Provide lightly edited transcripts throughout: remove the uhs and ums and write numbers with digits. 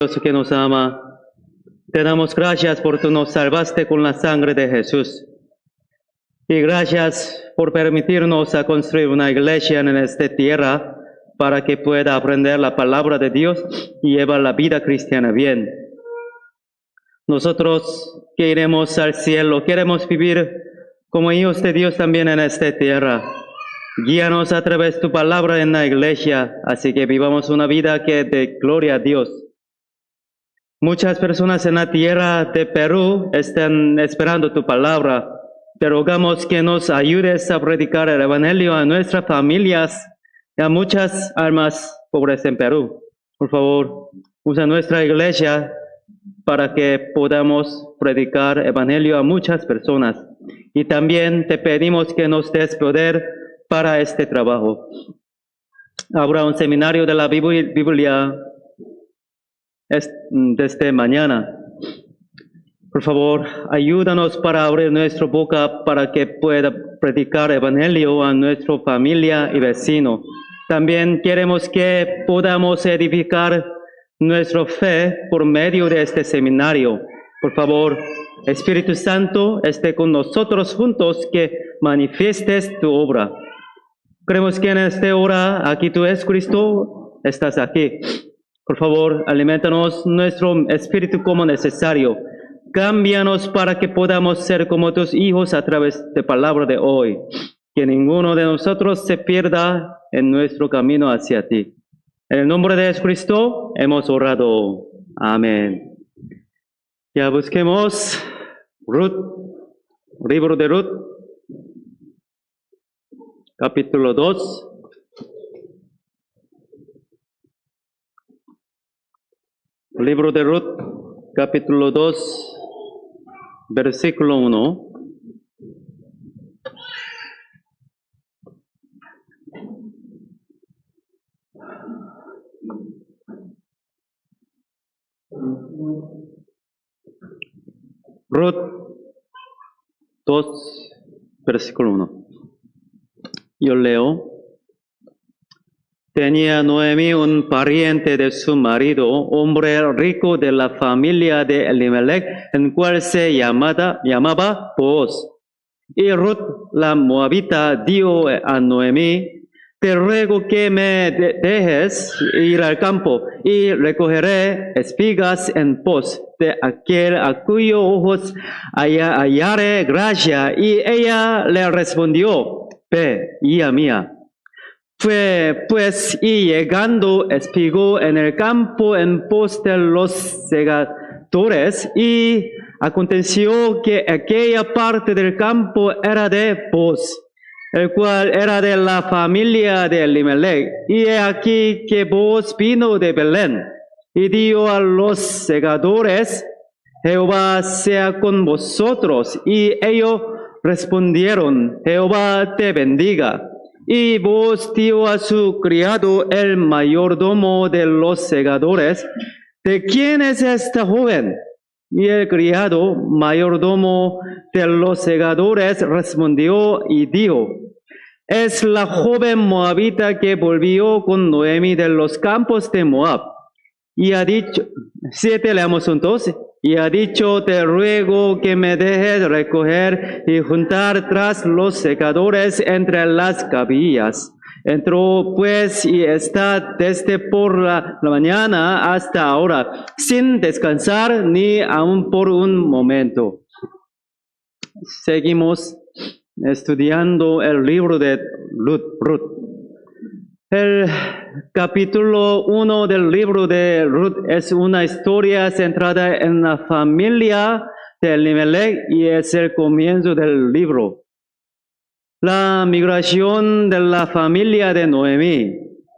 Dios que nos ama, te damos gracias por tú nos salvaste con la sangre de Jesús. Y gracias por permitirnos a construir una iglesia en esta tierra para que pueda aprender la palabra de Dios y llevar la vida cristiana bien. Nosotros que iremos al cielo, queremos vivir como hijos de Dios también en esta tierra. Guíanos a través de tu palabra en la iglesia, así que vivamos una vida que dé gloria a Dios. Muchas personas en la tierra de Perú están esperando tu palabra. Te rogamos que nos ayudes a predicar el evangelio a nuestras familias y a muchas almas pobres en Perú. Por favor, usa nuestra iglesia para que podamos predicar el evangelio a muchas personas. Y también te pedimos que nos des poder para este trabajo. Habrá un seminario de la Biblia desde mañana. Por favor, ayúdanos para abrir nuestra boca para que pueda predicar el evangelio a nuestra familia y vecino. También queremos que podamos edificar nuestra fe por medio de este seminario. Por favor, Espíritu Santo, esté con nosotros juntos, que manifiestes tu obra. Creemos que en esta hora, aquí tú es Cristo, estás aquí. Por favor, alimentanos nuestro espíritu como necesario. Cámbianos para que podamos ser como tus hijos a través de palabra de hoy. Que ninguno de nosotros se pierda en nuestro camino hacia ti. En el nombre de Jesucristo hemos orado. Amén. Ya busquemos Ruth, libro de Ruth, capítulo 2. Libro de Ruth, capítulo 2, versículo 1. Ruth 2, versículo 1. Yo leo. Tenía Noemí un pariente de su marido, hombre rico de la familia de Elimelech, en cual se llamaba Booz. Y Ruth, la moabita, dijo a Noemí: te ruego que me dejes ir al campo, y recogeré espigas en pos de aquel a cuyos ojos hallaré gracia. Y ella le respondió: ve, hija mía. Fue pues, y llegando espigó en el campo en pos de los segadores, y aconteció que aquella parte del campo era de Booz, el cual era de la familia de Elimelech. Y he aquí que Booz vino de Belén, y dijo a los segadores: Jehová sea con vosotros. Y ellos respondieron: Jehová te bendiga. Y Booz dijo a su criado, el mayordomo de los segadores: ¿de quién es esta joven? Y el criado, mayordomo de los segadores, respondió y dijo: es la joven moabita que volvió con Noemí de los campos de Moab. Y ha dicho, 7 leamos juntos. Y ha dicho: te ruego que me dejes recoger y juntar tras los secadores entre las gavillas. Entró pues y está desde por la mañana hasta ahora, sin descansar ni aun por un momento. Seguimos estudiando el libro de Ruth. El capítulo 1 del libro de Ruth es una historia centrada en la familia de Elimelech y es el comienzo del libro. La migración de la familia de Noemí,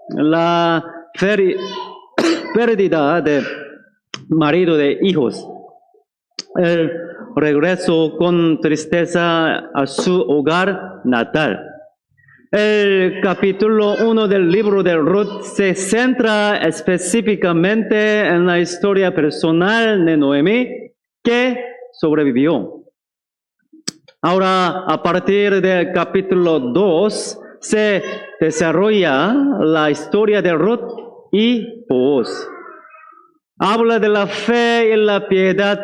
la pérdida de marido de hijos, el regreso con tristeza a su hogar natal. El capítulo 1 del libro de Ruth se centra específicamente en la historia personal de Noemí, que sobrevivió. Ahora, a partir del capítulo 2, se desarrolla la historia de Ruth y Booz. habla de la fe y la piedad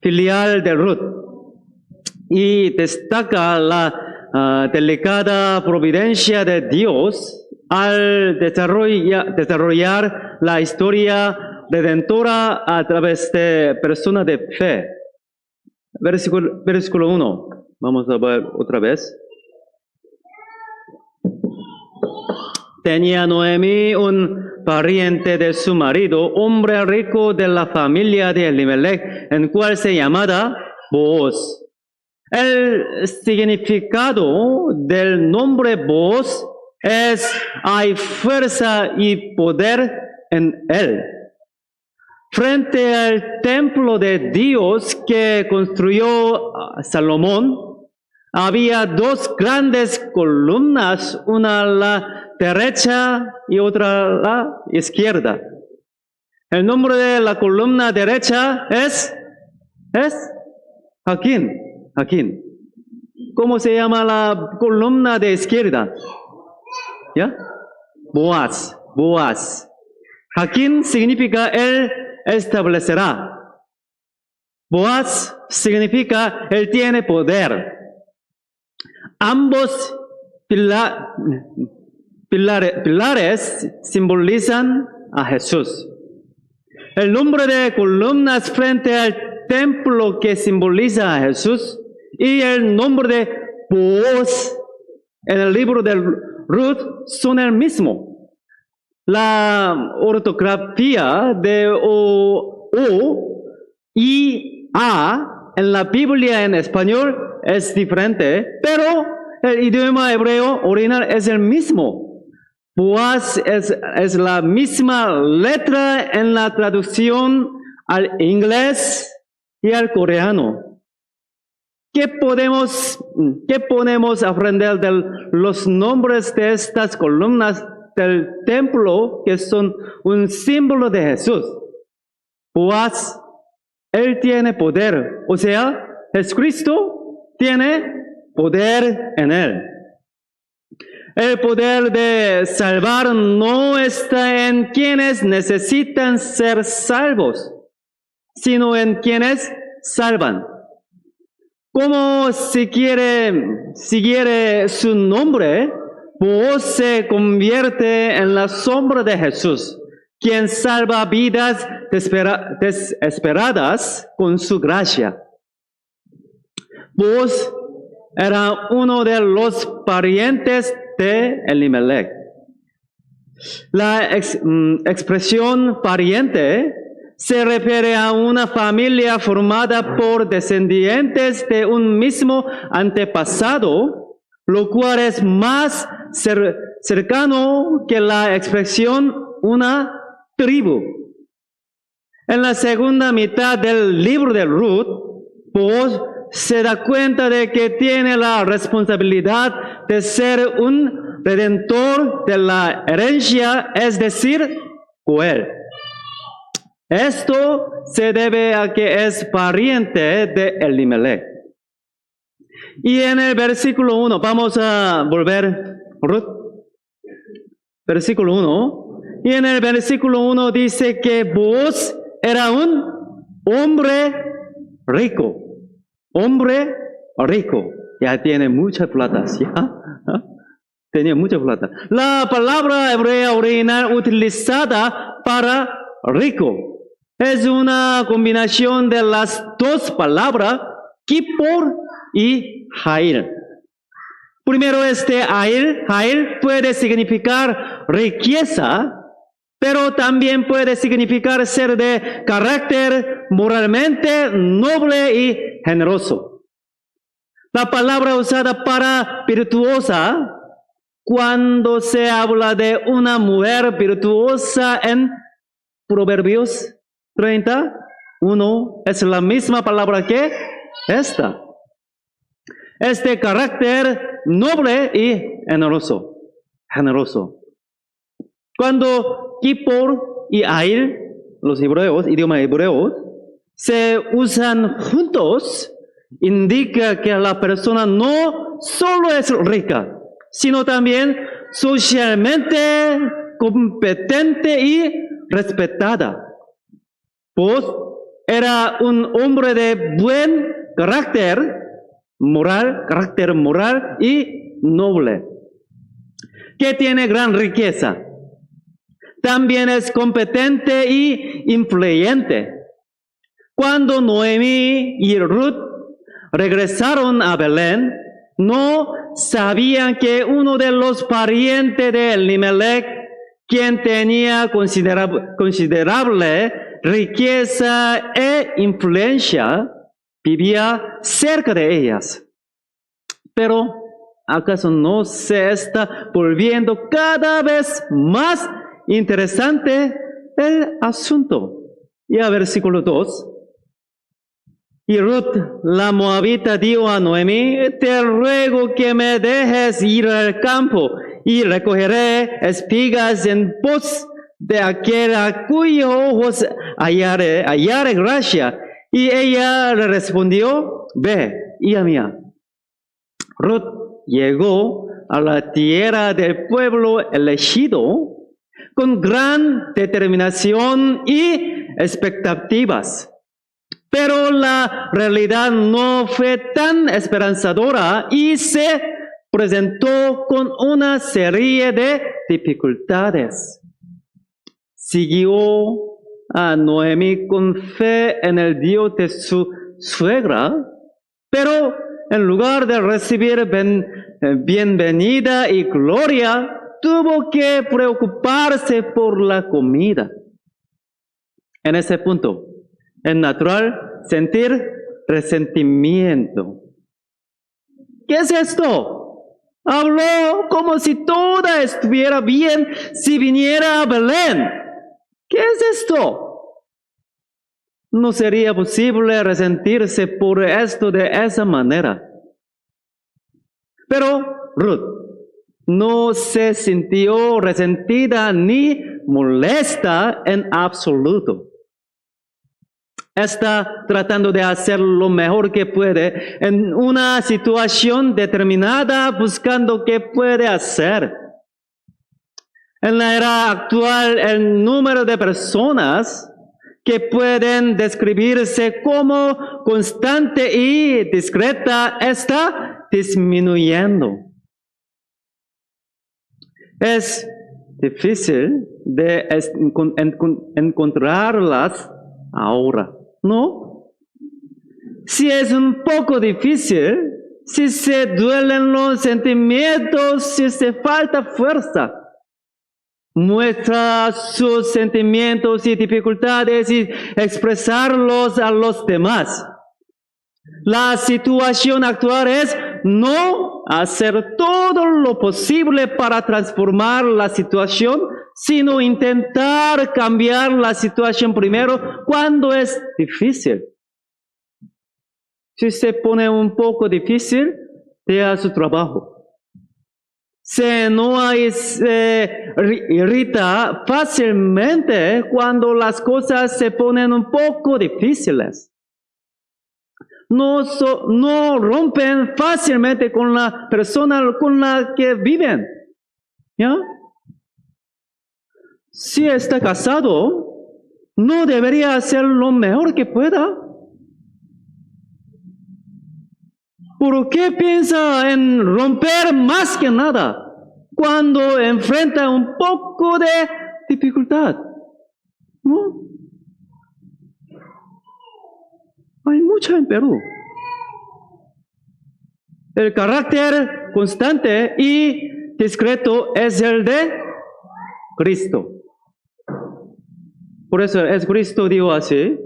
filial de Ruth y destaca la delicada providencia de Dios al desarrollar la historia redentora a través de personas de fe. Versículo 1. Vamos a ver otra vez. Tenía Noemí un pariente de su marido, hombre rico de la familia de Elimelech, en cual se llamaba Booz. El significado del nombre Booz es: hay fuerza y poder en él. Frente al templo de Dios que construyó Salomón, había dos grandes columnas, una a la derecha y otra a la izquierda. El nombre de la columna derecha es Jaquín. ¿Cómo se llama la columna de izquierda? ¿Ya? Boaz. Jaquín significa él establecerá. Boaz significa él tiene poder. Ambos pilares simbolizan a Jesús. El nombre de columnas frente al templo que simboliza a Jesús y el nombre de Booz en el libro de Ruth son el mismo. La ortografía de O y A en la Biblia en español es diferente, pero el idioma hebreo original es el mismo. Boaz es la misma letra en la traducción al inglés y al coreano. ¿Qué podemos aprender de los nombres de estas columnas del templo que son un símbolo de Jesús? Boaz, él tiene poder, o sea, Jesucristo tiene poder en él. El poder de salvar no está en quienes necesitan ser salvos, sino en quienes salvan. Como siguiere su nombre, Booz se convierte en la sombra de Jesús, quien salva vidas desesperadas con su gracia. Booz era uno de los parientes de Elimelech. La expresión pariente se refiere a una familia formada por descendientes de un mismo antepasado, lo cual es más cercano que la expresión una tribu. En la segunda mitad del libro de Ruth, Booz se da cuenta de que tiene la responsabilidad de ser un redentor de la herencia, es decir, Joel. Esto se debe a que es pariente de Elimelech. Y en el versículo 1, vamos a volver, Ruth, versículo 1. Y en el versículo 1 dice que Booz era un hombre rico. Hombre rico. Ya tiene mucha plata, ¿sí? Tenía mucha plata. La palabra hebrea original utilizada para rico es una combinación de las dos palabras, kippur y jair. Primero, jair puede significar riqueza, pero también puede significar ser de carácter moralmente noble y generoso. La palabra usada para virtuosa, cuando se habla de una mujer virtuosa en Proverbios 31, es la misma palabra que esta. Es de carácter noble y generoso. Cuando kippur y air, los hebreos, idioma hebreo, se usan juntos, indica que la persona no solo es rica, sino también socialmente competente y respetada. Pues era un hombre de buen carácter moral y noble, que tiene gran riqueza. También es competente y influyente. Cuando Noemí y Ruth regresaron a Belén, no sabían que uno de los parientes de Elimelech, quien tenía considerable riqueza e influencia, vivía cerca de ellas. Pero, ¿acaso no se está volviendo cada vez más interesante el asunto? Y a versículo 2. Y Ruth, la moabita, dijo a Noemí: te ruego que me dejes ir al campo y recogeré espigas en pos de aquel a cuyos ojos hallare gracia. Y ella le respondió: ve, hija mía. Ruth llegó a la tierra del pueblo elegido con gran determinación y expectativas. Pero la realidad no fue tan esperanzadora y se presentó con una serie de dificultades. Siguió a Noemí con fe en el Dios de su suegra, pero en lugar de recibir bienvenida y gloria, tuvo que preocuparse por la comida. En ese punto, es natural sentir resentimiento. ¿Qué es esto? Habló como si todo estuviera bien si viniera a Belén. ¿Qué es esto? No sería posible resentirse por esto de esa manera. Pero Ruth no se sintió resentida ni molesta en absoluto. Está tratando de hacer lo mejor que puede en una situación determinada, buscando qué puede hacer. En la era actual, el número de personas que pueden describirse como constante y discreta está disminuyendo. Es difícil de encontrarlas ahora, ¿no? Si es un poco difícil, si se duelen los sentimientos, si se falta fuerza, muestra sus sentimientos y dificultades y expresarlos a los demás. La situación actual es no hacer todo lo posible para transformar la situación, sino intentar cambiar la situación primero cuando es difícil. Si se pone un poco difícil, deja su trabajo. Se no irrita fácilmente cuando las cosas se ponen un poco difíciles. No rompen fácilmente con la persona con la que viven. ¿Ya? Si está casado, no debería hacer lo mejor que pueda. ¿Por qué piensa en romper más que nada cuando enfrenta un poco de dificultad? ¿No? Hay mucha en Perú. El carácter constante y discreto es el de Cristo. Por eso es Cristo dijo así: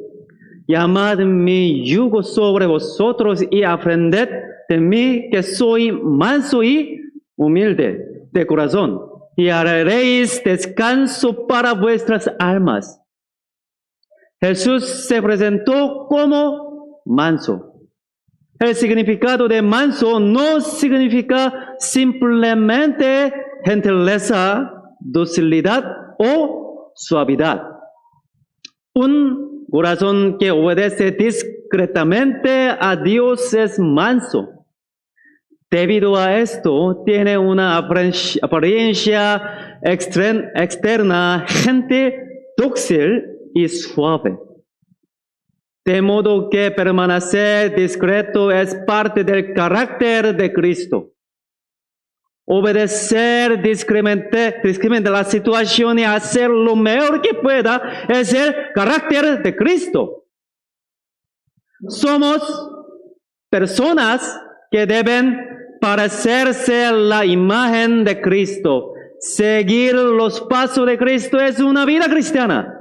llamad mi yugo sobre vosotros y aprended de mí, que soy manso y humilde de corazón, y haréis descanso para vuestras almas. Jesús se presentó como manso. El significado de manso no significa simplemente gentileza, docilidad o suavidad. Un corazón que obedece discretamente a Dios es manso. Debido a esto, tiene una apariencia externa, gente dócil y suave. De modo que permanecer discreto es parte del carácter de Cristo. Obedecer discretamente la situación y hacer lo mejor que pueda es el carácter de Cristo. Somos personas que deben parecerse a la imagen de Cristo. Seguir los pasos de Cristo es una vida cristiana.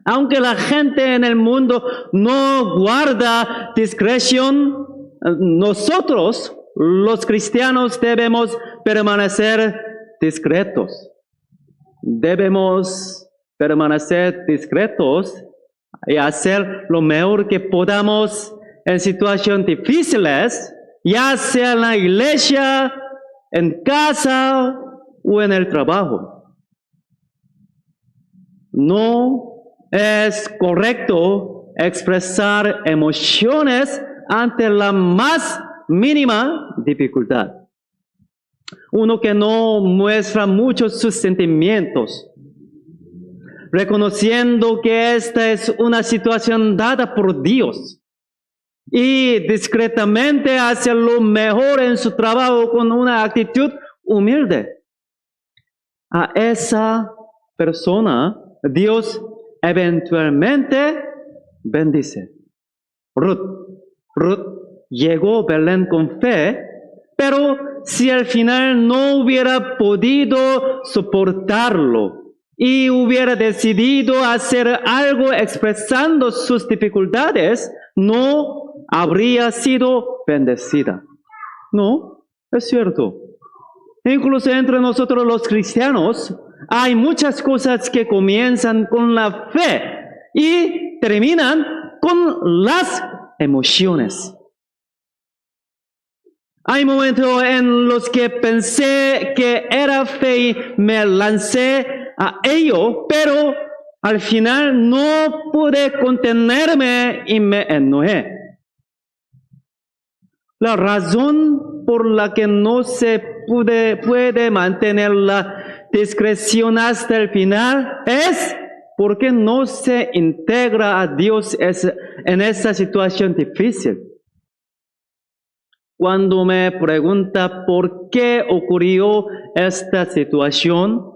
Aunque la gente en el mundo no guarda discreción, nosotros, los cristianos, debemos permanecer discretos. Debemos permanecer discretos y hacer lo mejor que podamos en situaciones difíciles, ya sea en la iglesia, en casa o en el trabajo. No es correcto expresar emociones ante la más mínima dificultad. Uno que no muestra muchos sus sentimientos, reconociendo que esta es una situación dada por Dios y discretamente hace lo mejor en su trabajo con una actitud humilde. A esa persona Dios eventualmente bendice. Ruth llegó a Belén con fe, pero si al final no hubiera podido soportarlo y hubiera decidido hacer algo expresando sus dificultades, no habría sido bendecida. No, es cierto. Incluso entre nosotros los cristianos hay muchas cosas que comienzan con la fe y terminan con las emociones. Hay momentos en los que pensé que era fe y me lancé a ello, pero al final no pude contenerme y me enojé. La razón por la que no se puede mantener la discreción hasta el final es porque no se integra a Dios en esa situación difícil. Cuando me pregunta por qué ocurrió esta situación,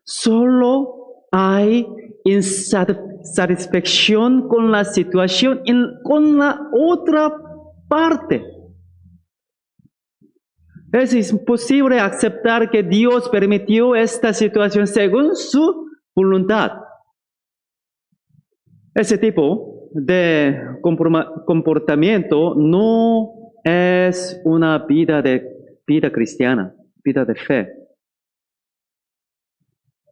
solo hay insatisfacción con la situación y con la otra parte. Es imposible aceptar que Dios permitió esta situación según su voluntad. Ese tipo de comportamiento no es una vida cristiana, vida de fe.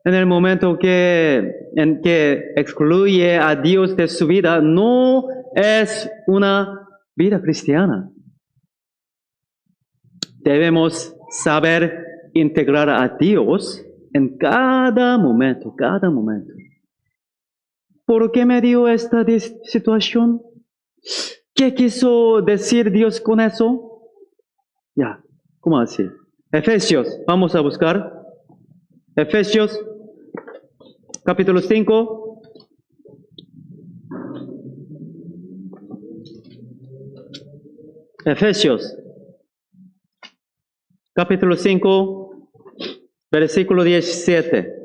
En el momento en que excluye a Dios de su vida, no es una vida cristiana. Debemos saber integrar a Dios en cada momento, cada momento. ¿Por qué me dio esta situación? ¿Qué quiso decir Dios con eso? Ya, ¿cómo así? Efesios, vamos a buscar. Efesios, capítulo 5. Efesios, capítulo 5, versículo 17.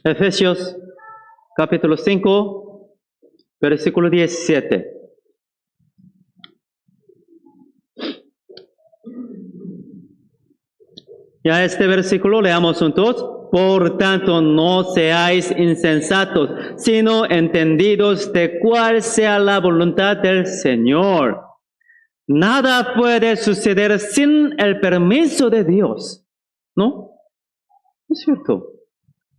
Efesios, capítulo 5, versículo 17. Ya este versículo leamos juntos. Por tanto, no seáis insensatos, sino entendidos de cuál sea la voluntad del Señor. Nada puede suceder sin el permiso de Dios, ¿no? Es cierto.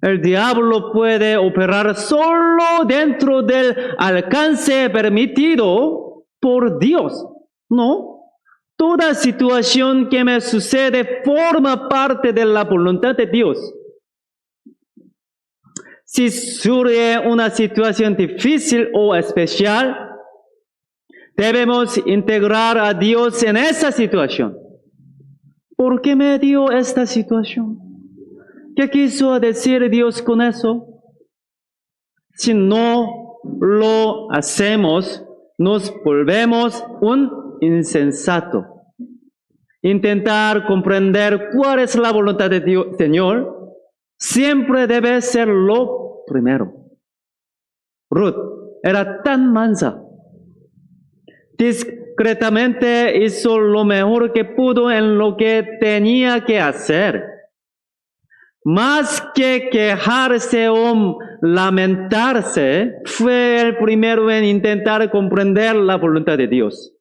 El diablo puede operar solo dentro del alcance permitido por Dios, ¿no? Toda situación que me sucede forma parte de la voluntad de Dios. Si surge una situación difícil o especial, Debemos integrar a Dios en esa situación. ¿Por qué me dio esta situación? ¿Qué quiso decir Dios con eso? Si no lo hacemos, nos volvemos un insensato. Intentar comprender cuál es la voluntad de Dios, Señor, siempre debe ser lo primero. Ruth era tan mansa. Discretamente hizo lo mejor que pudo en lo que tenía que hacer. Más que quejarse o lamentarse, fue el primero en intentar comprender la voluntad de Dios.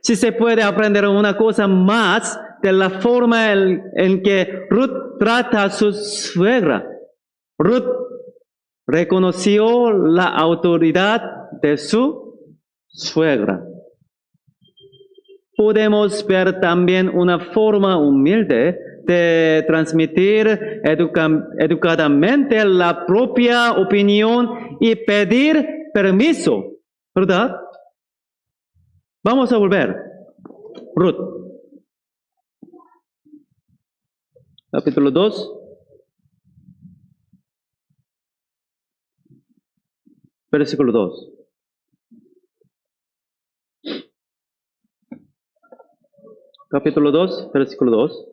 Si se puede aprender una cosa más de la forma en que Ruth trata a su suegra. Ruth reconoció la autoridad de su suegra. Podemos ver también una forma humilde de transmitir educadamente la propia opinión y pedir permiso, ¿verdad? Vamos a volver. Ruth. Capítulo 2. Versículo 2. Capítulo 2, versículo 2.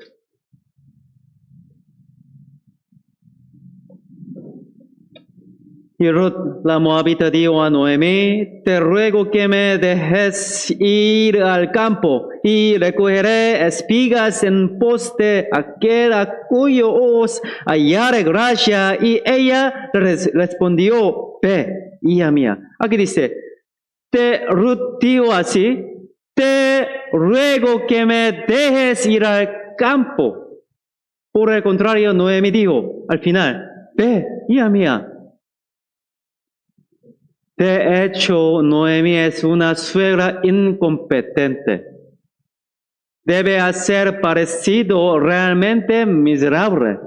Y Ruth, la moabita, dijo a Noemí: te ruego que me dejes ir al campo y recogeré espigas en pos de aquel a cuyo ojos hallare gracia. Y ella respondió: ve, hija mía. Aquí dice, Ruth dijo así: te ruego que me dejes ir al campo. Por el contrario, Noemí dijo al final: ve, hija mía. De hecho, Noemí es una suegra incompetente. Debe hacer parecido realmente miserable.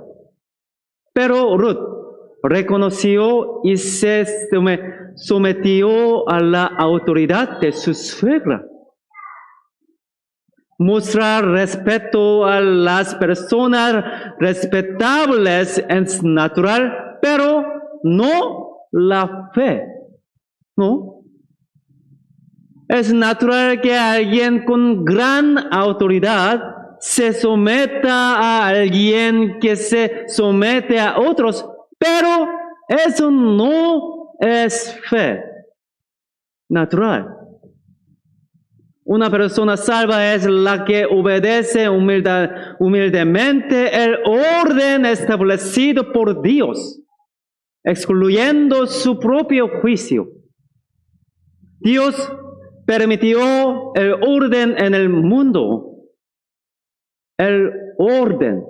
Pero Ruth reconoció y se sometió a la autoridad de su suegra. Mostrar respeto a las personas respetables es natural, pero no la fe. ¿No? Es natural que alguien con gran autoridad se someta a alguien que se somete a otros, pero eso no es fe natural. Una persona salva es la que obedece humildemente el orden establecido por Dios, excluyendo su propio juicio. Dios permitió el orden en el mundo. El orden.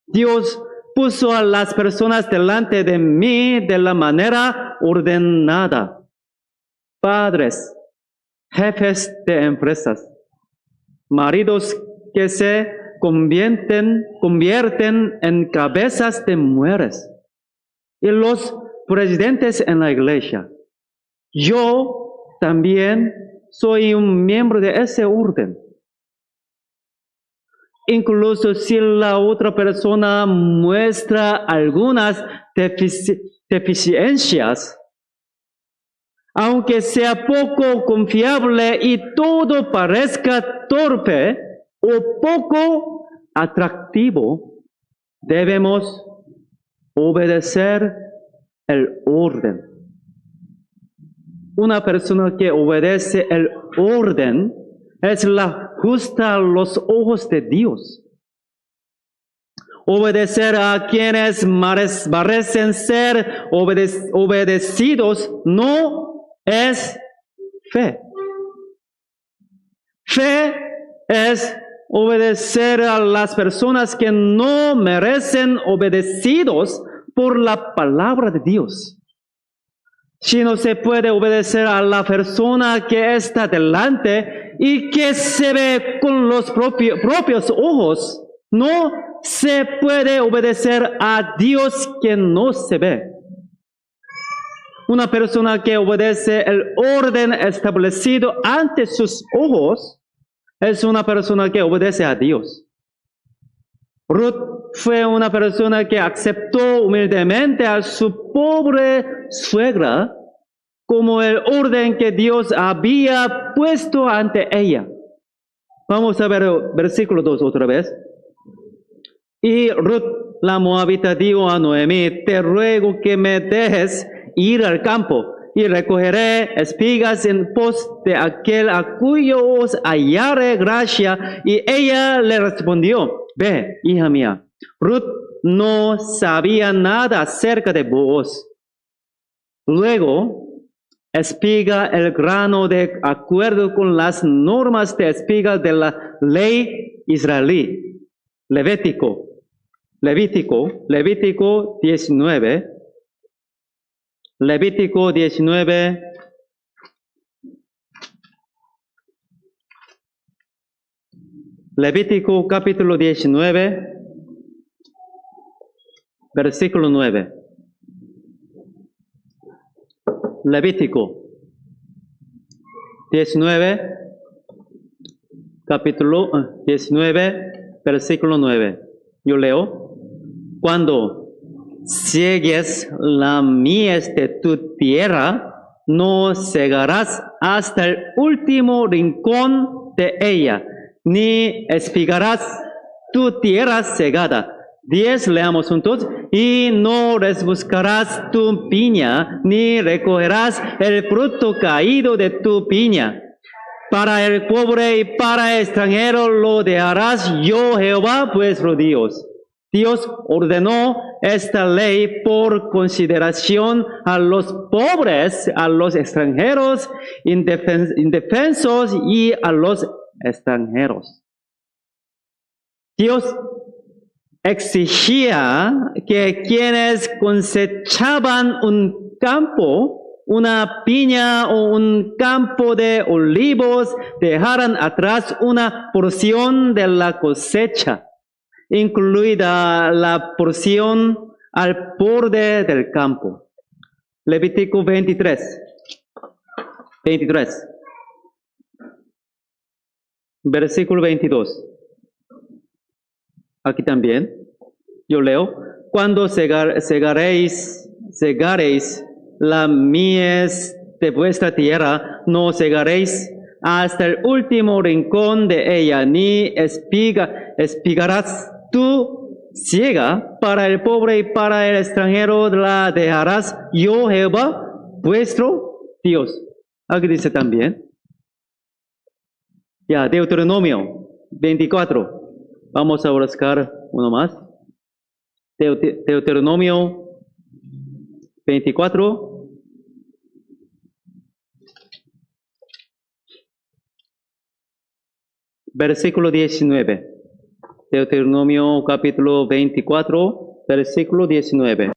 Dios puso a las personas delante de mí de la manera ordenada. Padres, jefes de empresas, maridos que se convierten en cabezas de mujeres, y los presidentes en la iglesia. Yo también soy un miembro de ese orden. Incluso si la otra persona muestra algunas deficiencias, aunque sea poco confiable y todo parezca torpe o poco atractivo, debemos obedecer el orden. Una persona que obedece el orden es la justa a los ojos de Dios. Obedecer a quienes parecen ser obedecidos no es fe. Fe es obedecer a las personas que no merecen obedecidos por la palabra de Dios. Si no se puede obedecer a la persona que está delante y que se ve con los propios ojos, no se puede obedecer a Dios que no se ve. una persona que obedece el orden establecido ante sus ojos, es una persona que obedece a Dios. Ruth fue una persona que aceptó humildemente a su pobre suegra como el orden que Dios había puesto ante ella. Vamos a ver el versículo 2 otra vez. Y Ruth, la moabita, dijo a Noemí: te ruego que me dejes ir al campo y recogeré espigas en pos de aquel a cuyo os hallare gracia. Y ella le respondió: ve, hija mía. Ruth no sabía nada acerca de Booz. Luego, espiga el grano de acuerdo con las normas de espiga de la ley israelí. Levítico 19. Levítico 19. Levítico capítulo 19, versículo 9. Levítico 19, capítulo 19, versículo 9. Yo leo: cuando ciegues la mies de tu tierra, no cegarás hasta el último rincón de ella, ni espigarás tu tierra cegada. 10, leamos juntos. Y no rebuscarás tu piña, ni recogerás el fruto caído de tu piña. Para el pobre y para el extranjero lo dejarás yo, Jehová, vuestro Dios. Dios ordenó esta ley por consideración a los pobres, a los extranjeros, indefensos y a los extranjeros. Dios exigía que quienes cosechaban un campo, una piña o un campo de olivos, dejaran atrás una porción de la cosecha, incluida la porción al borde del campo. Levítico 23. Versículo 22. Aquí también, yo leo: cuando cegaréis la mies de vuestra tierra, no cegaréis hasta el último rincón de ella, ni espigarás tú ciega. Para el pobre y para el extranjero la dejarás yo, Jehová, vuestro Dios. Aquí dice también. Ya, Deuteronomio 24. Vamos a buscar uno más. Deuteronomio 24. Versículo 19. Deuteronomio capítulo 24, versículo 19.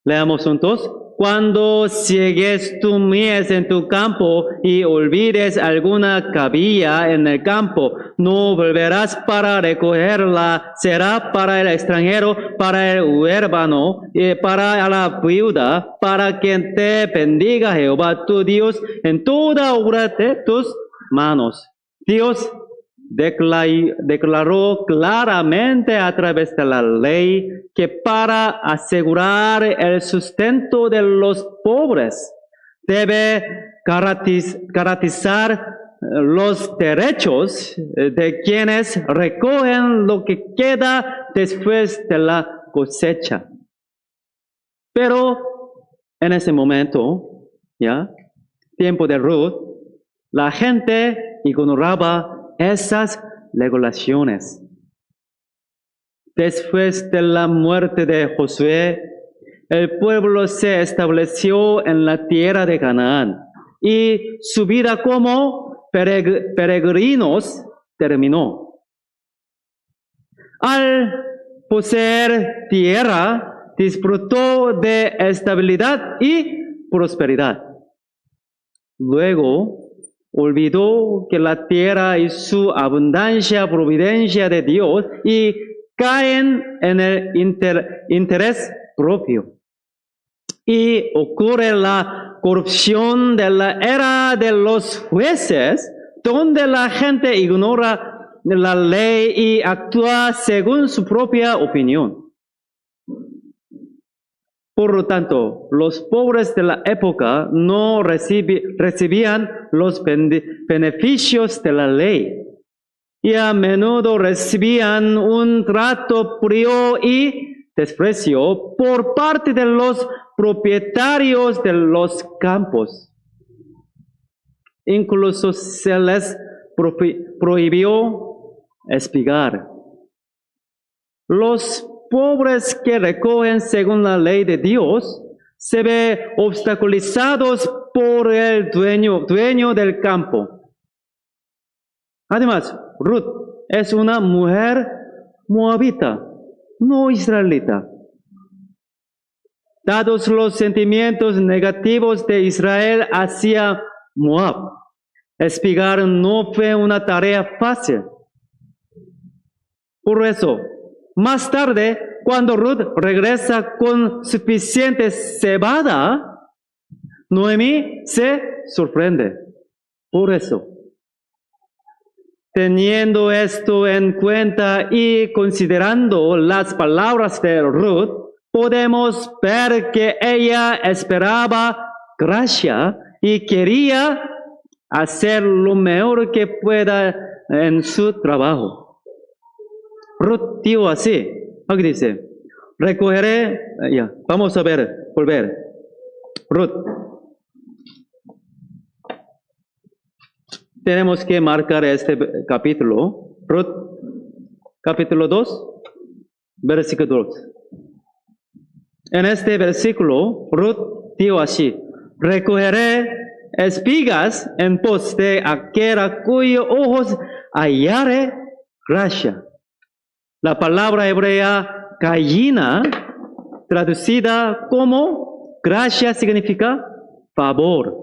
Leamos juntos. Cuando ciegues tu mies en tu campo y olvides alguna cabilla en el campo, no volverás para recogerla. Será para el extranjero, para el huérfano y para la viuda, para quien te bendiga Jehová tu Dios en toda obra de tus manos. Dios declaró claramente a través de la ley que para asegurar el sustento de los pobres debe garantizar los derechos de quienes recogen lo que queda después de la cosecha. Pero en ese momento, tiempo de Ruth, la gente ignoraba esas regulaciones. Después de la muerte de Josué, el pueblo se estableció en la tierra de Canaán y su vida como peregrinos terminó. Al poseer tierra, disfrutó de estabilidad y prosperidad. Luego, olvidó que la tierra y su abundancia providencia de Dios y caen en el interés propio. y ocurre la corrupción de la era de los jueces, donde la gente ignora la ley y actúa según su propia opinión. Por lo tanto, los pobres de la época no recibían los beneficios de la ley y a menudo recibían un trato frío y desprecio por parte de los propietarios de los campos. Incluso se les prohibió espigar. Los pobres que recogen según la ley de Dios se ven obstaculizados por el dueño del campo. Además, Ruth es una mujer moabita, no israelita. Dados los sentimientos negativos de Israel hacia Moab, espigar no fue una tarea fácil. Por eso, más tarde, cuando Ruth regresa con suficiente cebada, Noemí se sorprende. Por eso, teniendo esto en cuenta y considerando las palabras de Ruth, podemos ver que ella esperaba gracia y quería hacer lo mejor que pueda en su trabajo. Ruth dijo así, aquí dice, recogeré, vamos a volver. Ruth. Tenemos que marcar este capítulo. Ruth, capítulo 2, versículo 2. En este versículo, Ruth dijo así, recogeré espigas en pos de aquel cuyos ojos hallare gracia. La palabra hebrea gallina, traducida como gracia, significa favor.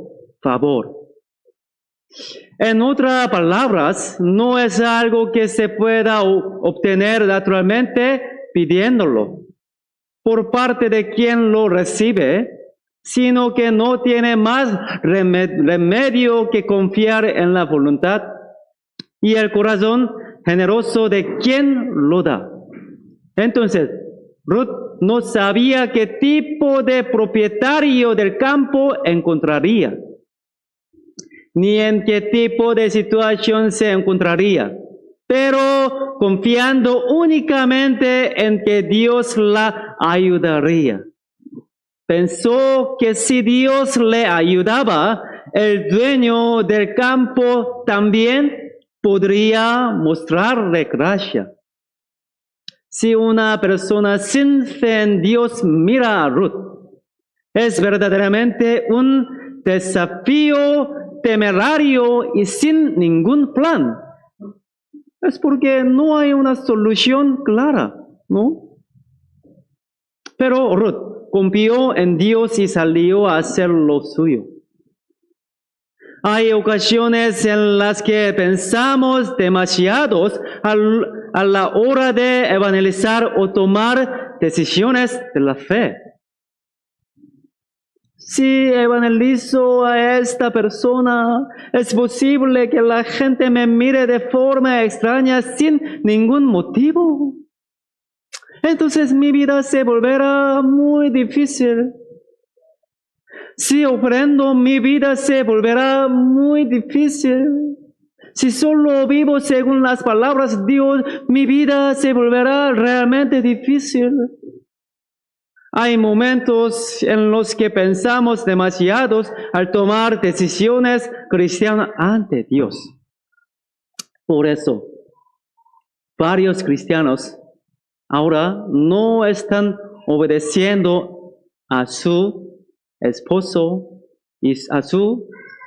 En otras palabras, no es algo que se pueda obtener naturalmente pidiéndolo por parte de quien lo recibe, sino que no tiene más remedio que confiar en la voluntad y el corazón generoso de quien lo da. Entonces, Ruth no sabía qué tipo de propietario del campo encontraría, ni en qué tipo de situación se encontraría, pero confiando únicamente en que Dios la ayudaría. Pensó que si Dios le ayudaba, el dueño del campo también podría mostrarle gracia. Si una persona sin fe en Dios mira a Ruth, es verdaderamente un desafío temerario y sin ningún plan. Es porque no hay una solución clara, ¿no? Pero Ruth confió en Dios y salió a hacer lo suyo. Hay ocasiones en las que pensamos demasiados a la hora de evangelizar o tomar decisiones de la fe. Si evangelizo a esta persona, es posible que la gente me mire de forma extraña sin ningún motivo. Entonces mi vida se volverá muy difícil. Si ofrendo, mi vida se volverá muy difícil. Si solo vivo según las palabras de Dios, mi vida se volverá realmente difícil. Hay momentos en los que pensamos demasiados al tomar decisiones cristianas ante Dios. Por eso, varios cristianos ahora no están obedeciendo a su esposo y a sus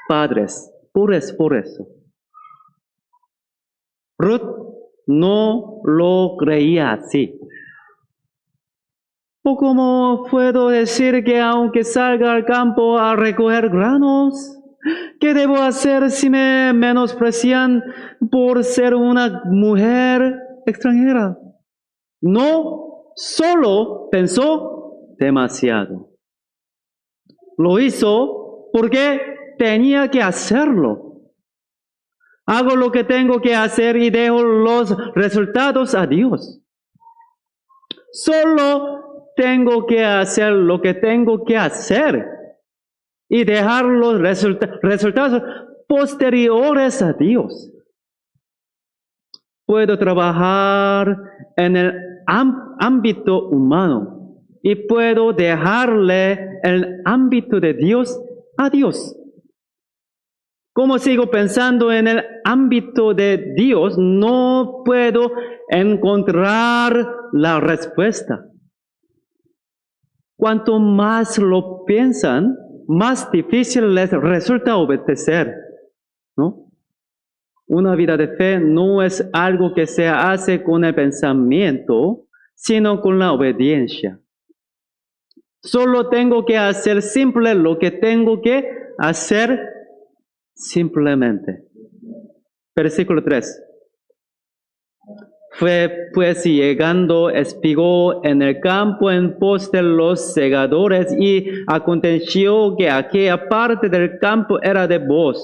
padres. Por eso. Ruth no lo creía así. ¿O cómo puedo decir que aunque salga al campo a recoger granos, qué debo hacer si me menosprecian por ser una mujer extranjera? No, solo pensó demasiado. Lo hizo porque tenía que hacerlo. Hago lo que tengo que hacer y dejo los resultados a Dios. Solo tengo que hacer lo que tengo que hacer y dejar los resultados posteriores a Dios. Puedo trabajar en el ámbito humano y puedo dejarle el ámbito de Dios a Dios. Como sigo pensando en el ámbito de Dios, no puedo encontrar la respuesta. Cuanto más lo piensan, más difícil les resulta obedecer, ¿no? Una vida de fe no es algo que se hace con el pensamiento, sino con la obediencia. Solo tengo que hacer simple lo que tengo que hacer simplemente. Versículo 3. Fue pues llegando, espigó en el campo en pos de los segadores, y aconteció que aquella parte del campo era de Booz,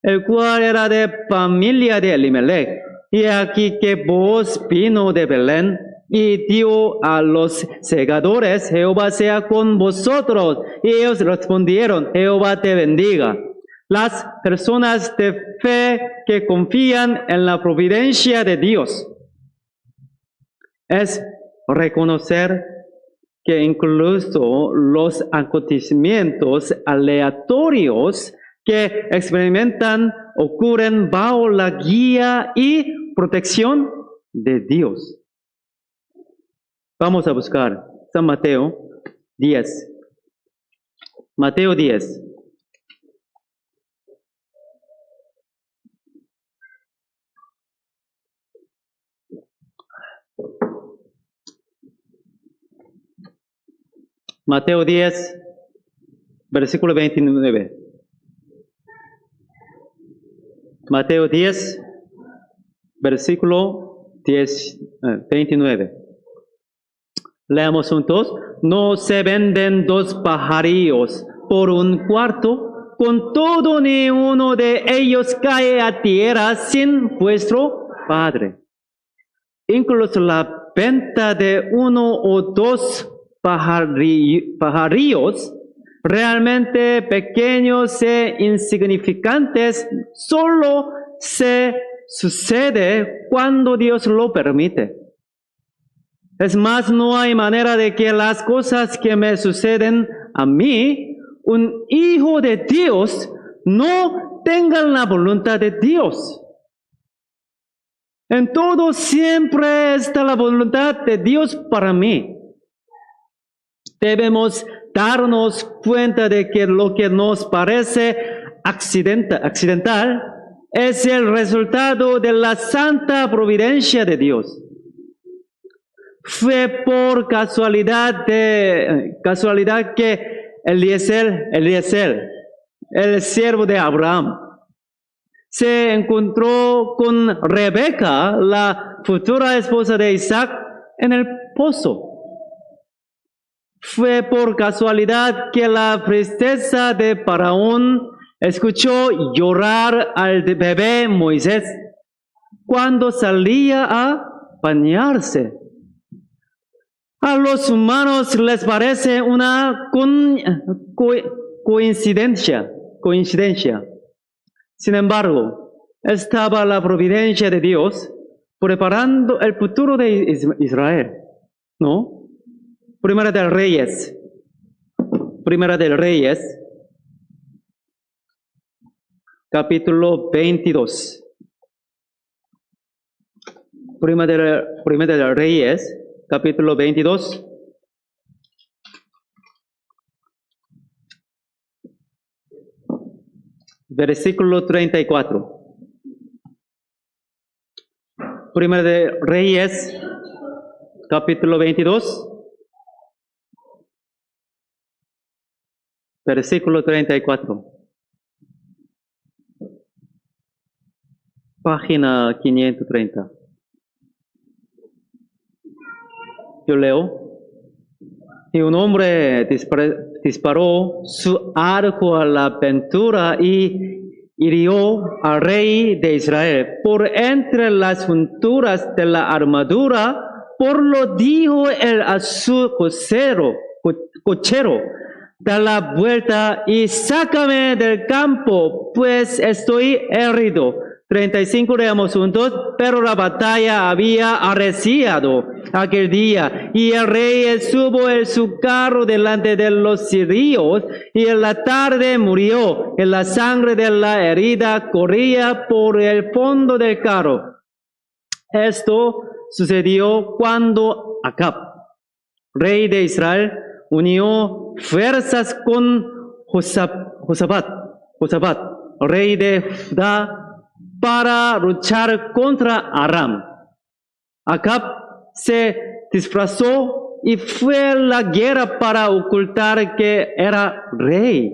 el cual era de familia de Elimelech. Y aquí que Booz vino de Belén y dio a los segadores: Jehová sea con vosotros. Y ellos respondieron: Jehová te bendiga. Las personas de fe que confían en la providencia de Dios es reconocer que incluso los acontecimientos aleatorios que experimentan ocurren bajo la guía y protección de Dios. Vamos a buscar San Mateo 10. Mateo 10. Mateo 10, versículo 29. Mateo 10, versículo 29. Leamos juntos. No se venden dos pajarillos por un cuarto, con todo ni uno de ellos cae a tierra sin vuestro Padre. Incluso la venta de uno o dos pajarillos realmente pequeños e insignificantes solo se sucede cuando Dios lo permite. Es más, no hay manera de que las cosas que me suceden a mí, un hijo de Dios, no tengan la voluntad de Dios. En todo siempre está la voluntad de Dios para mí. Debemos darnos cuenta de que lo que nos parece accidental es el resultado de la santa providencia de Dios. Fue por casualidad que Eliezer, el siervo de Abraham, se encontró con Rebeca, la futura esposa de Isaac, en el pozo. Fue por casualidad que la princesa de Faraón escuchó llorar al bebé Moisés cuando salía a bañarse. A los humanos les parece una coincidencia. Sin embargo, estaba la providencia de Dios preparando el futuro de Israel, ¿no? Primera de Reyes, capítulo 22. Primera de Reyes, capítulo 22. Versículo 34. Primera de Reyes, capítulo 22. Versículo 34. Página 530. Yo leo. Y un hombre disparó su arco a la aventura y hirió al rey de Israel por entre las junturas de la armadura, por lo dijo él a su cochero, da la vuelta y sácame del campo, pues estoy herido. 35 leamos juntos. Pero la batalla había arreciado aquel día, y el rey estuvo en su carro delante de los sirios, y en la tarde murió, y la sangre de la herida corría por el fondo del carro. Esto sucedió cuando Acab, rey de Israel, unió fuerzas con Josafat, rey de Judá, para luchar contra Aram. Acab se disfrazó y fue a la guerra para ocultar que era rey.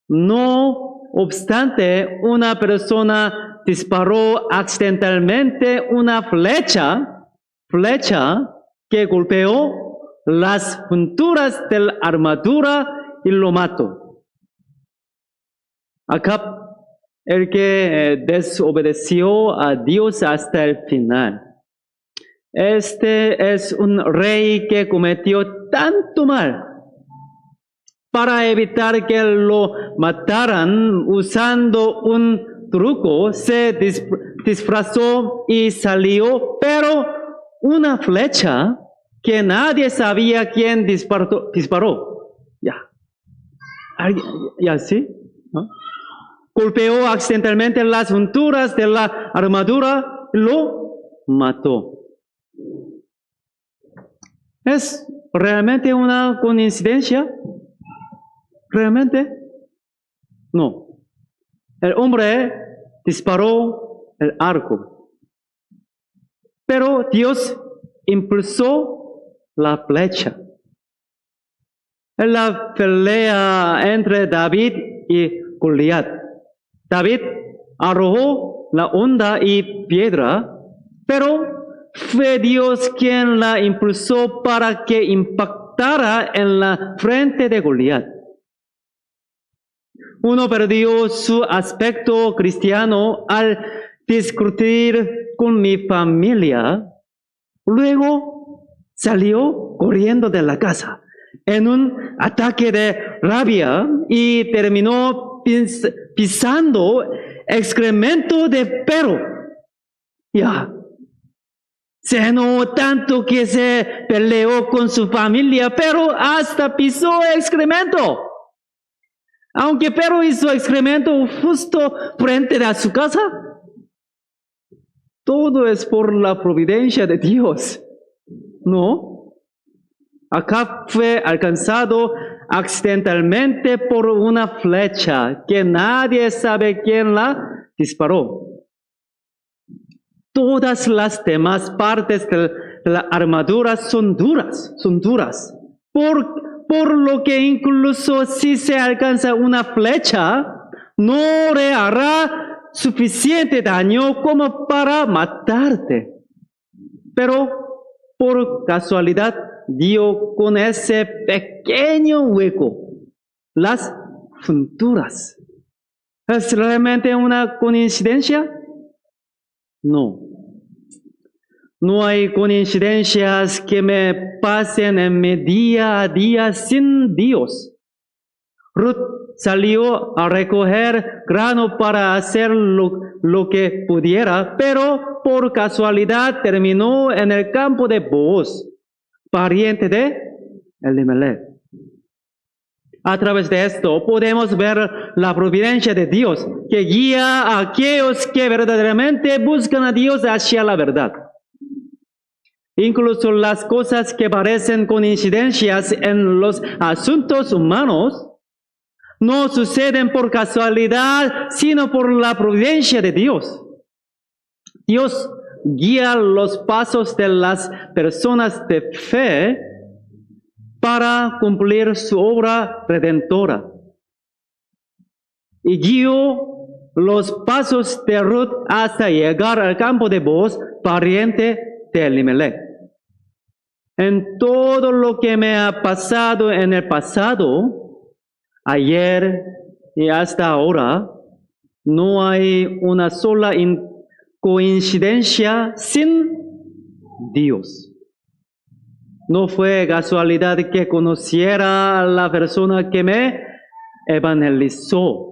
No obstante, una persona disparó accidentalmente una flecha que golpeó las junturas de la armadura y lo mató. Acab, el que desobedeció a Dios hasta el final. Este es un rey que cometió tanto mal. Para evitar que lo mataran usando un truco, se disfrazó y salió, pero una flecha que nadie sabía quién disparó. Ya, ¿sí? ¿no? Golpeó accidentalmente las junturas de la armadura y lo mató. ¿Es realmente una coincidencia? ¿Realmente? No. El hombre disparó el arco, pero Dios impulsó la flecha. En la pelea entre David y Goliat, David arrojó la honda y piedra, pero fue Dios quien la impulsó para que impactara en la frente de Goliat. Uno perdió su aspecto cristiano al discutir con mi familia. Luego salió corriendo de la casa en un ataque de rabia y terminó pisando excremento de perro. Se enojó tanto que se peleó con su familia, pero hasta pisó excremento. Aunque perro hizo excremento justo frente a su casa. Todo es por la providencia de Dios. ¿No? Acab fue alcanzado accidentalmente por una flecha que nadie sabe quién la disparó. Todas las demás partes de la armadura son duras. Por lo que incluso si se alcanza una flecha, no le hará suficiente daño como para matarte. Pero por casualidad dio con ese pequeño hueco las junturas. ¿Es realmente una coincidencia? No. No hay coincidencias que me pasen en mi día a día sin Dios. Ruth salió a recoger grano para hacer lo que pudiera, pero por casualidad terminó en el campo de Booz, pariente de Elimelech. A través de esto podemos ver la providencia de Dios que guía a aquellos que verdaderamente buscan a Dios hacia la verdad. Incluso las cosas que parecen coincidencias en los asuntos humanos no suceden por casualidad, sino por la providencia de Dios. Dios guía los pasos de las personas de fe para cumplir su obra redentora. Y guió los pasos de Ruth hasta llegar al campo de Booz, pariente de Elimelech. En todo lo que me ha pasado en el pasado, ayer y hasta ahora, no hay una sola coincidencia sin Dios. No fue casualidad que conociera a la persona que me evangelizó.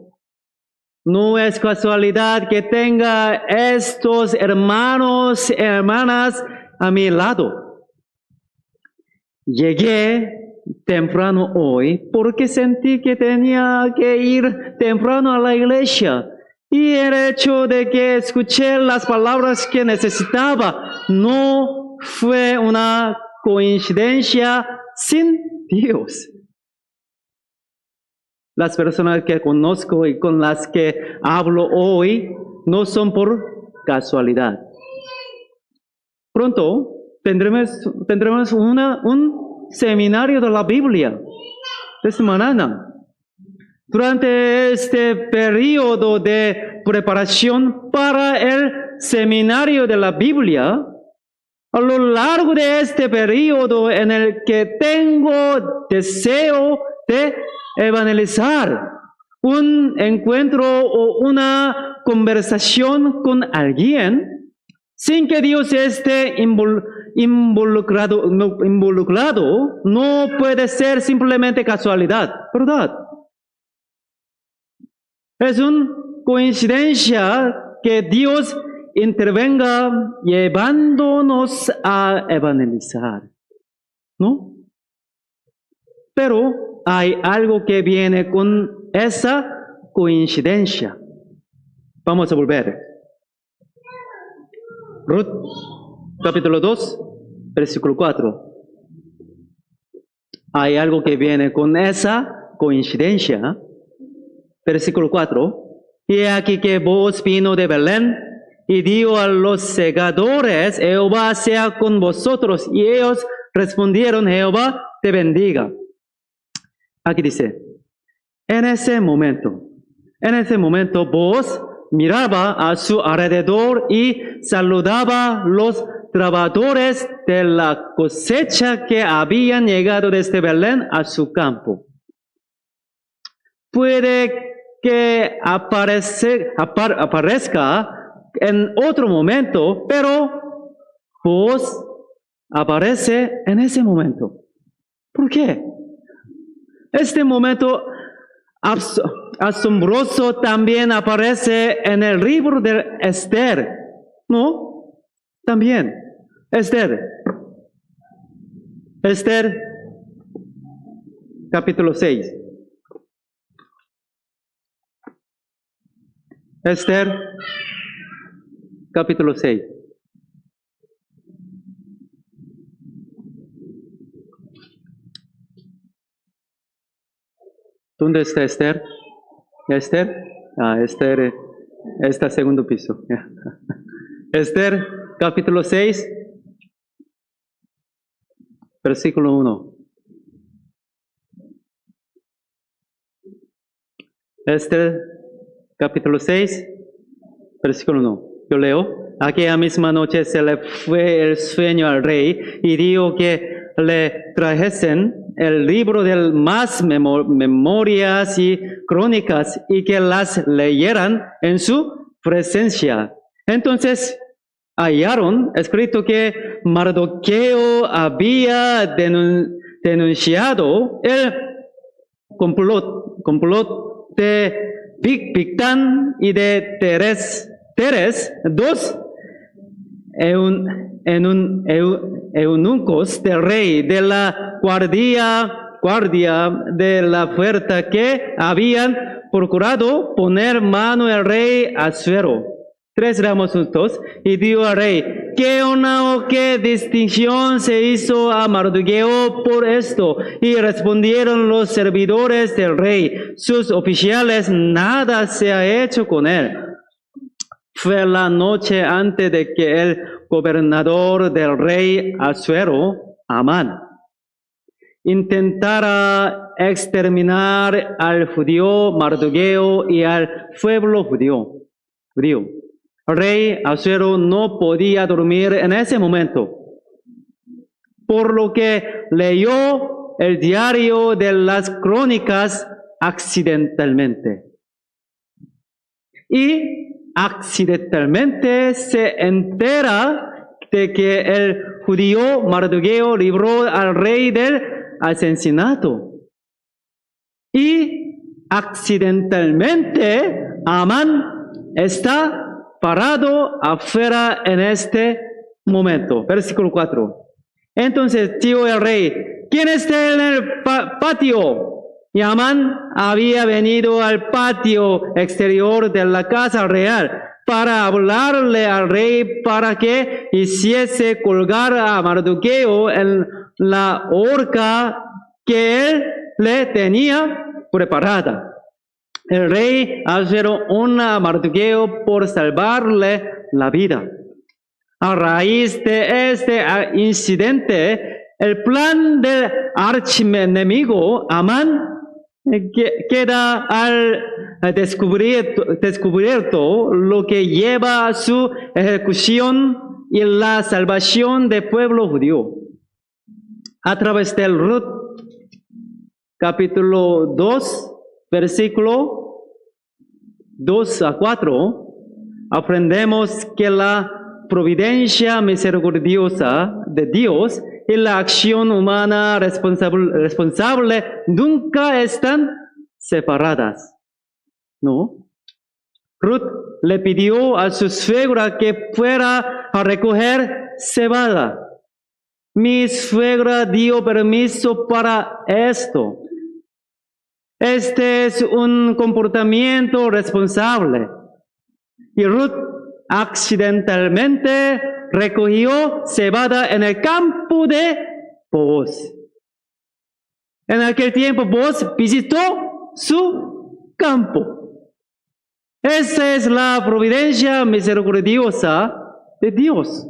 No es casualidad que tenga estos hermanos y hermanas a mi lado. Llegué temprano hoy porque sentí que tenía que ir temprano a la iglesia. Y el hecho de que escuché las palabras que necesitaba no fue una coincidencia sin Dios. Las personas que conozco y con las que hablo hoy no son por casualidad. Pronto tendremos un seminario de la Biblia esta mañana. Durante este periodo de preparación para el seminario de la Biblia, a lo largo de este periodo en el que tengo deseo de evangelizar, un encuentro o una conversación con alguien, sin que Dios esté involucrado, no puede ser simplemente casualidad, ¿verdad? Es una coincidencia que Dios intervenga llevándonos a evangelizar, ¿no? Pero hay algo que viene con esa coincidencia. Vamos a volver. Ruth, capítulo 2, versículo 4. Hay algo que viene con esa coincidencia. Versículo 4. Y aquí que vos vino de Belén y dijo a los segadores: Jehová sea con vosotros. Y ellos respondieron: Jehová te bendiga. Aquí dice, en ese momento vos miraba a su alrededor y saludaba los trabajadores de la cosecha que habían llegado desde Belén a su campo. Puede que aparezca en otro momento, pero vos aparece en ese momento. ¿Por qué? Este momento asombroso también aparece en el libro de Esther, ¿no? También, Esther, capítulo 6. Esther, capítulo 6. ¿Dónde está Esther? ¿Esther? Esther está en segundo piso. Esther, capítulo 6, versículo 1. Esther, capítulo 6, versículo 1. Yo leo. Aquella misma noche se le fue el sueño al rey y dijo que le trajesen el libro de más memorias y crónicas y que las leyeran en su presencia. Entonces hallaron escrito que Mardoqueo había denunciado el complot de Bigtán y de Teres, dos eunucos del rey de la guardia de la puerta que habían procurado poner mano al rey Asuero. 3 ramos juntos, y dijo al rey: ¿qué honra o qué distinción se hizo a Mardoqueo por esto? Y respondieron los servidores del rey: sus oficiales, nada se ha hecho con él. Fue la noche antes de que el gobernador del rey Asuero, Amán, intentara exterminar al judío Mardoqueo y al pueblo judío. El rey Asuero no podía dormir en ese momento, por lo que leyó el diario de las crónicas accidentalmente. Y accidentalmente se entera de que el judío Mardoqueo libró al rey del asesinato. Y accidentalmente Amán está parado afuera en este momento. Versículo 4. Entonces dijo el rey, ¿quién está en el patio? Y Amán había venido al patio exterior de la casa real para hablarle al rey para que hiciese colgar a Mardoqueo en la horca que él le tenía preparada. El rey hizo una a Mardoqueo por salvarle la vida. A raíz de este incidente, el plan del archienemigo Amán queda al descubierto, lo que lleva a su ejecución y la salvación del pueblo judío. A través del Ruth, capítulo 2, versículo 2 a 4, aprendemos que la providencia misericordiosa de Dios y la acción humana responsable nunca están separadas. ¿No? Ruth le pidió a su suegra que fuera a recoger cebada. Mi suegra dio permiso para esto. Este es un comportamiento responsable. Y Ruth accidentalmente recogió cebada en el campo de Booz. En aquel tiempo Booz visitó su campo. Esa es la providencia misericordiosa de Dios.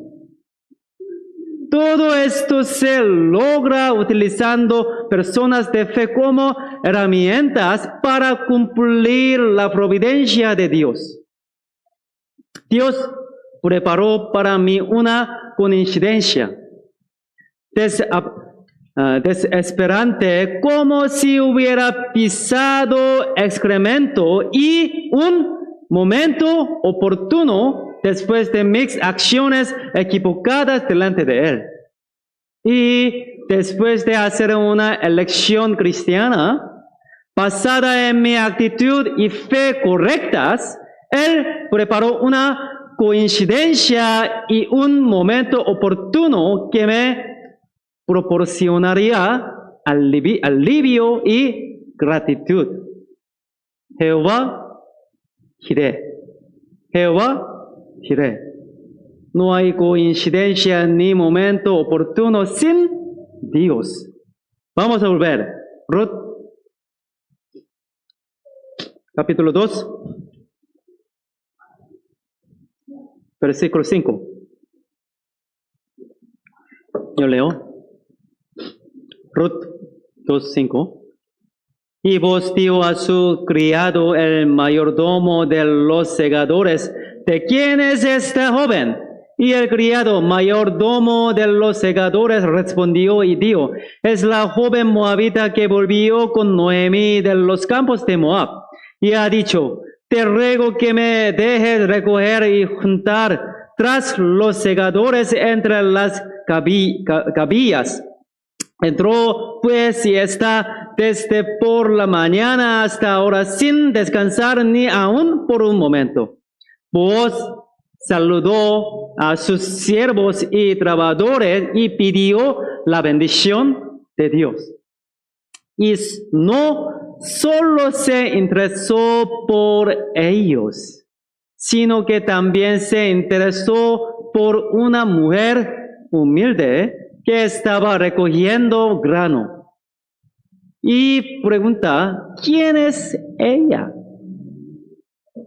Todo esto se logra utilizando personas de fe como herramientas para cumplir la providencia de Dios. Dios preparó para mí una coincidencia desesperante, como si hubiera pisado excremento, y un momento oportuno después de mis acciones equivocadas delante de Él. Y después de hacer una elección cristiana basada en mi actitud y fe correctas, Él preparó una coincidencia y un momento oportuno que me proporcionaría alivio y gratitud. Jehová Jireh. Jehová Jireh. No hay coincidencia ni momento oportuno sin Dios. Vamos a volver. Ruth, capítulo 2, versículo 5. Yo leo. Ruth 2:5. Y Booz dijo a su criado, el mayordomo de los segadores, ¿de quién es esta joven? Y el criado, mayordomo de los segadores, respondió y dijo, es la joven moabita que volvió con Noemí de los campos de Moab. Y ha dicho, te ruego que me dejes recoger y juntar tras los segadores entre las cabillas. Entró pues y está desde por la mañana hasta ahora sin descansar ni aun por un momento. Booz saludó a sus siervos y trabajadores y pidió la bendición de Dios. Y no solo se interesó por ellos, sino que también se interesó por una mujer humilde que estaba recogiendo grano. Y pregunta, ¿quién es ella?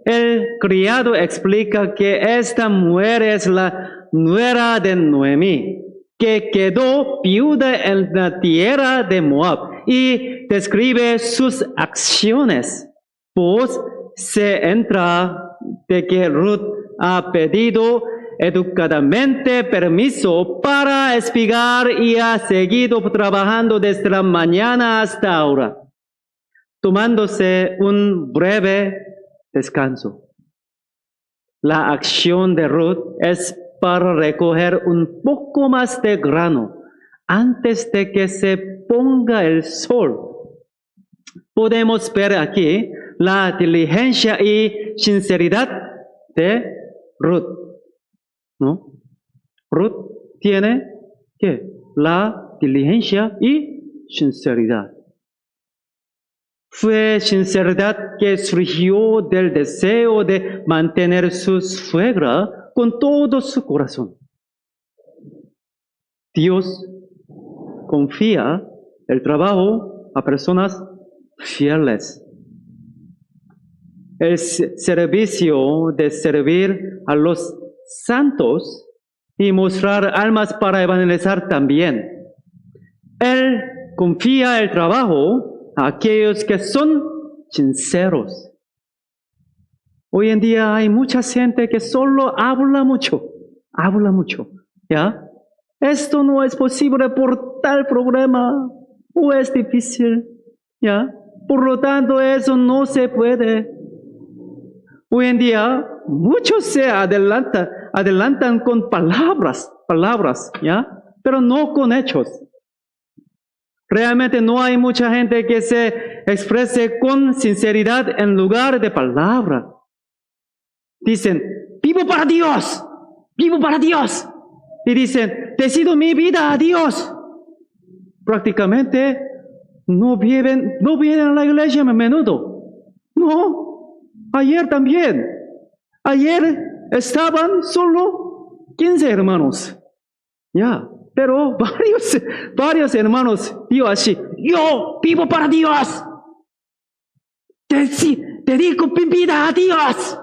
El criado explica que esta mujer es la nuera de Noemí, que quedó viuda en la tierra de Moab, y describe sus acciones. Pues se entra de que Ruth ha pedido educadamente permiso para espigar y ha seguido trabajando desde la mañana hasta ahora. tomándose un breve descanso. La acción de Ruth es para recoger un poco más de grano antes de que se ponga el sol. Podemos ver aquí la diligencia y sinceridad de Ruth, ¿no? Ruth tiene ¿qué? La diligencia y sinceridad. Fue sinceridad que surgió del deseo de mantener su suegra con todo su corazón. Dios confía el trabajo a personas fieles. El servicio de servir a los santos y mostrar almas para evangelizar también. Él confía el trabajo a aquellos que son sinceros. Hoy en día hay mucha gente que solo habla mucho, ¿ya? Esto no es posible por tal problema, o es difícil, ¿ya? Por lo tanto, eso no se puede. Hoy en día, muchos se adelantan con palabras, ¿ya? Pero no con hechos. Realmente no hay mucha gente que se exprese con sinceridad en lugar de palabra. Dicen, vivo para Dios. Y dicen, decido mi vida a Dios. Prácticamente no vienen a la iglesia a menudo. No, ayer también. Ayer estaban solo 15 hermanos. Ya, pero varios hermanos dijo así, yo vivo para Dios. Dedico mi vida a Dios.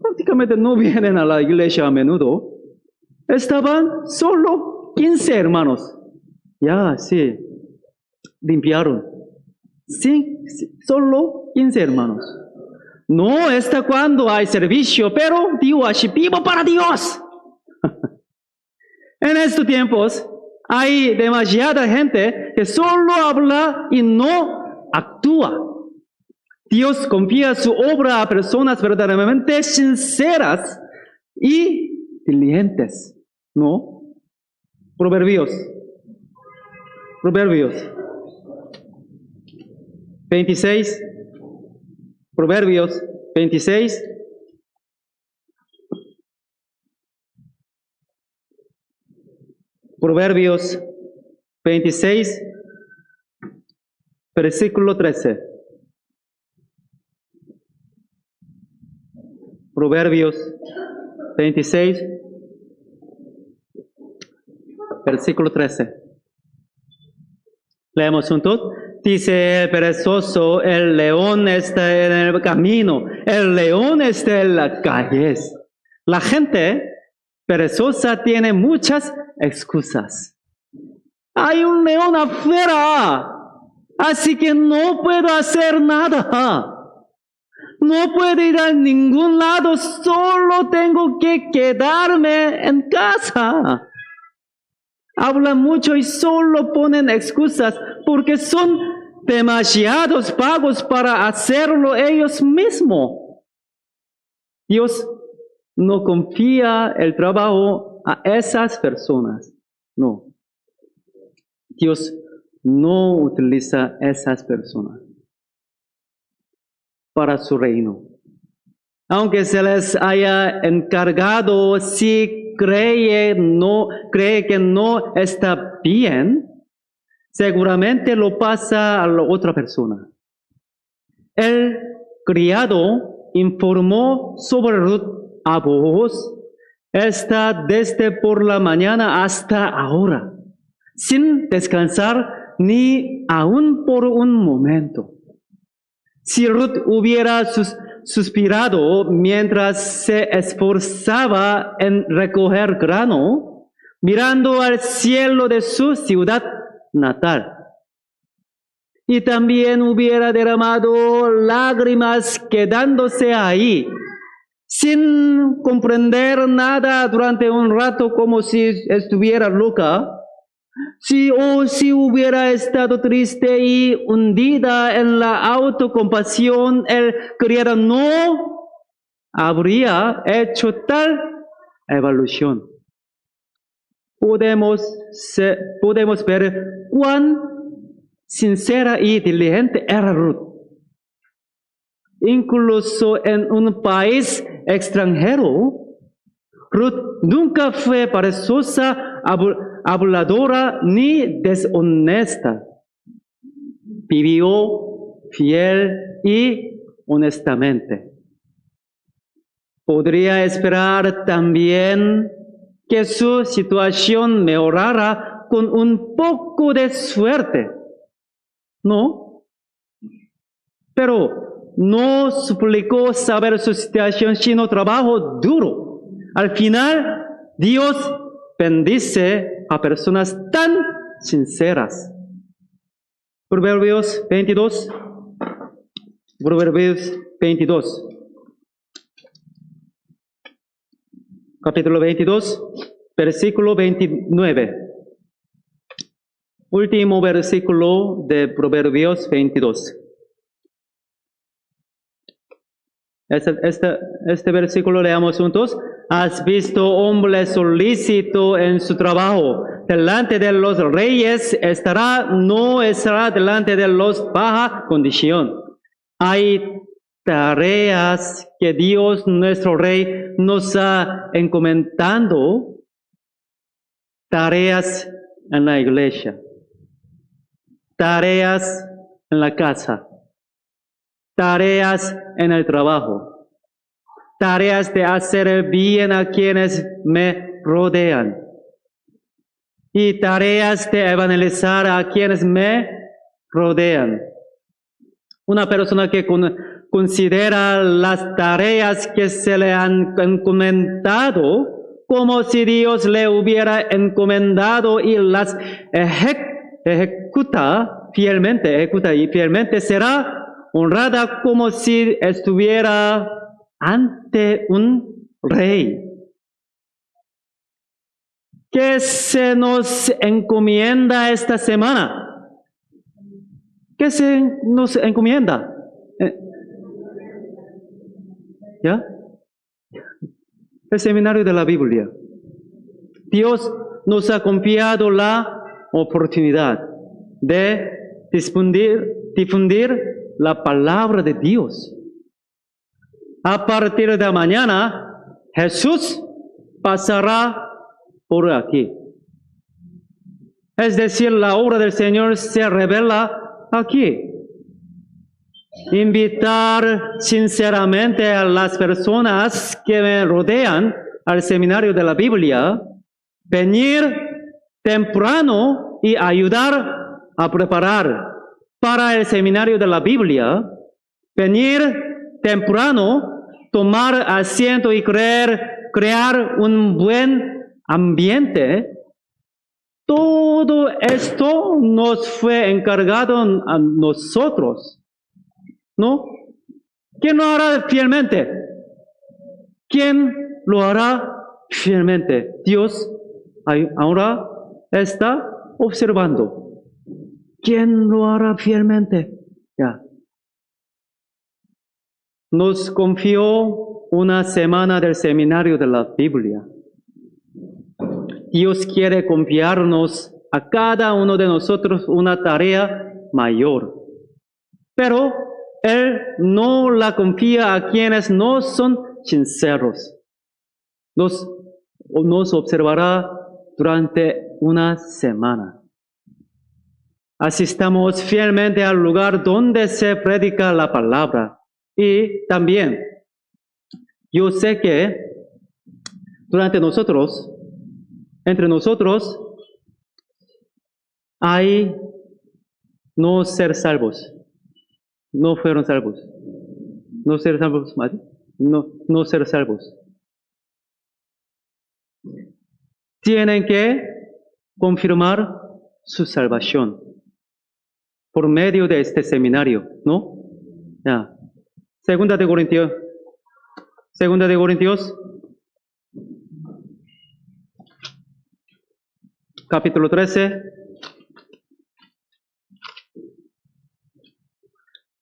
Prácticamente no vienen a la iglesia a menudo. Estaban solo 15 hermanos. Ya, sí, limpiaron. Sí, solo 15 hermanos. No está cuando hay servicio, pero digo así, vivo para Dios. En estos tiempos hay demasiada gente que solo habla y no actúa. Dios confía su obra a personas verdaderamente sinceras y diligentes, ¿no? Proverbios 26. Proverbios 26. Proverbios 26, versículo 13. Proverbios 26, versículo 13. Leemos juntos. Dice el perezoso, el león está en el camino, el león está en las calles. La gente perezosa tiene muchas excusas. Hay un león afuera, así que no puedo hacer nada. No puedo ir a ningún lado, solo tengo que quedarme en casa. Hablan mucho y solo ponen excusas porque son demasiados vagos para hacerlo ellos mismos. Dios no confía el trabajo a esas personas. No. Dios no utiliza esas personas para su reino. Aunque se les haya encargado, si cree que no está bien, seguramente lo pasa a la otra persona. El criado informó sobre Ruth a Booz. Está desde por la mañana hasta ahora, sin descansar ni aún por un momento. Si Ruth hubiera suspirado mientras se esforzaba en recoger grano, mirando al cielo de su ciudad natal, y también hubiera derramado lágrimas quedándose ahí, sin comprender nada durante un rato como si estuviera loca, Si hubiera estado triste y hundida en la autocompasión, el Creador no habría hecho tal evolución. Podemos ver cuán sincera y diligente era Ruth. Incluso en un país extranjero, Ruth nunca fue perezosa, habladora ni deshonesta. Vivió fiel y honestamente. Podría esperar también que su situación mejorara con un poco de suerte, ¿no? Pero no suplicó saber su situación, sino trabajo duro. Al final, Dios bendice a personas tan sinceras. Proverbios 22. Proverbios 22. Capítulo 22, versículo 29. Último versículo de Proverbios 22. Este versículo leamos juntos. Has visto hombre solícito en su trabajo. Delante de los reyes no estará delante de los baja condición. Hay tareas que Dios nuestro Rey nos ha encomendado, tareas en la iglesia, tareas en la casa, tareas en el trabajo, tareas de hacer el bien a quienes me rodean y tareas de evangelizar a quienes me rodean. Una persona que considera las tareas que se le han encomendado como si Dios le hubiera encomendado y las ejecuta y fielmente será honrada como si estuviera ante un rey. ¿Qué se nos encomienda esta semana? ¿Qué se nos encomienda? ¿Ya? El seminario de la Biblia. Dios nos ha confiado la oportunidad de difundir la palabra de Dios. A partir de mañana, Jesús pasará por aquí. Es decir, la obra del Señor se revela aquí. Invitar sinceramente a las personas que me rodean al seminario de la Biblia, venir temprano y ayudar a preparar para el seminario de la Biblia, venir temprano, tomar asiento y crear un buen ambiente. Todo esto nos fue encargado a nosotros, ¿no? ¿Quién lo hará fielmente? ¿Quién lo hará fielmente? Dios ahora está observando. ¿Quién lo hará fielmente? Ya. Nos confió una semana del seminario de la Biblia. Dios quiere confiarnos a cada uno de nosotros una tarea mayor. Pero Él no la confía a quienes no son sinceros. Nos observará durante una semana. Asistamos fielmente al lugar donde se predica la palabra. Y también, yo sé que entre nosotros, hay no ser salvos. No fueron salvos. No ser salvos, ¿vale? No ser salvos. Tienen que confirmar su salvación por medio de este seminario, ¿no? Ya. Segunda de Corintios, capítulo 13,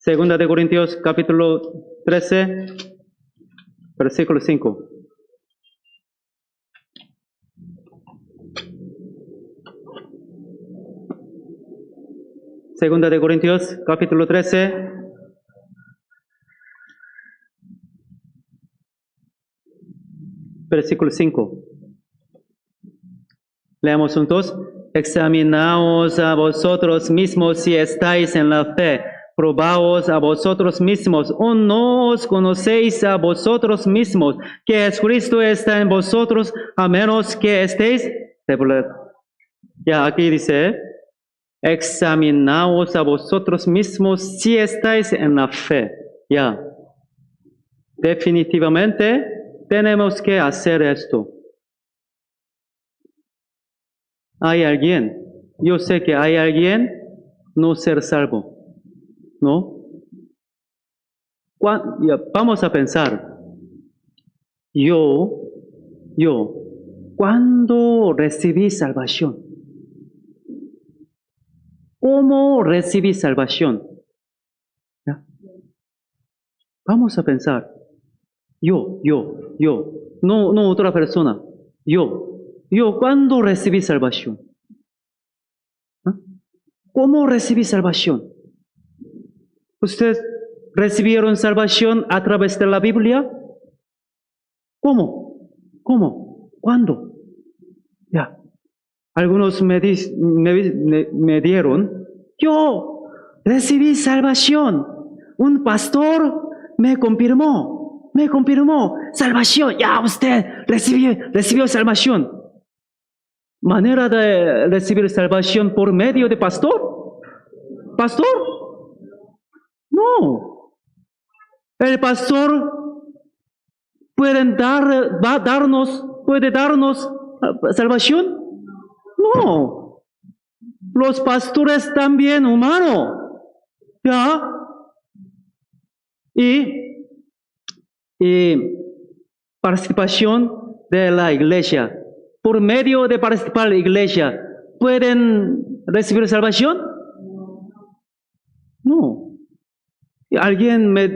Segunda de Corintios, capítulo 13, versículo 5. Segunda de Corintios, capítulo 13, versículo 5. Leamos juntos. Examinaos a vosotros mismos si estáis en la fe. Probaos a vosotros mismos. ¿O no os conocéis a vosotros mismos que Jesucristo está en vosotros, a menos que estéis? Ya aquí dice, examinaos a vosotros mismos si estáis en la fe. Ya. Definitivamente tenemos que hacer esto. Hay alguien, yo sé que hay alguien no ser salvo, ¿no? Vamos a pensar, yo, ¿cuándo recibí salvación? ¿Cómo recibí salvación? ¿Ya? Vamos a pensar, yo, no otra persona, yo, ¿cuándo recibí salvación? ¿Ah? ¿Cómo recibí salvación? ¿Ustedes recibieron salvación a través de la Biblia? ¿Cómo? ¿Cuándo? Ya. Algunos me dieron, yo recibí salvación. Un pastor me confirmó, salvación. Ya usted recibió salvación. ¿Manera de recibir salvación por medio de pastor? ¿Pastor? No. El pastor puede darnos salvación. No. Los pastores también humanos. ¿Ya? Y participación de la iglesia. Por medio de participar en la iglesia, ¿pueden recibir salvación? No. Alguien me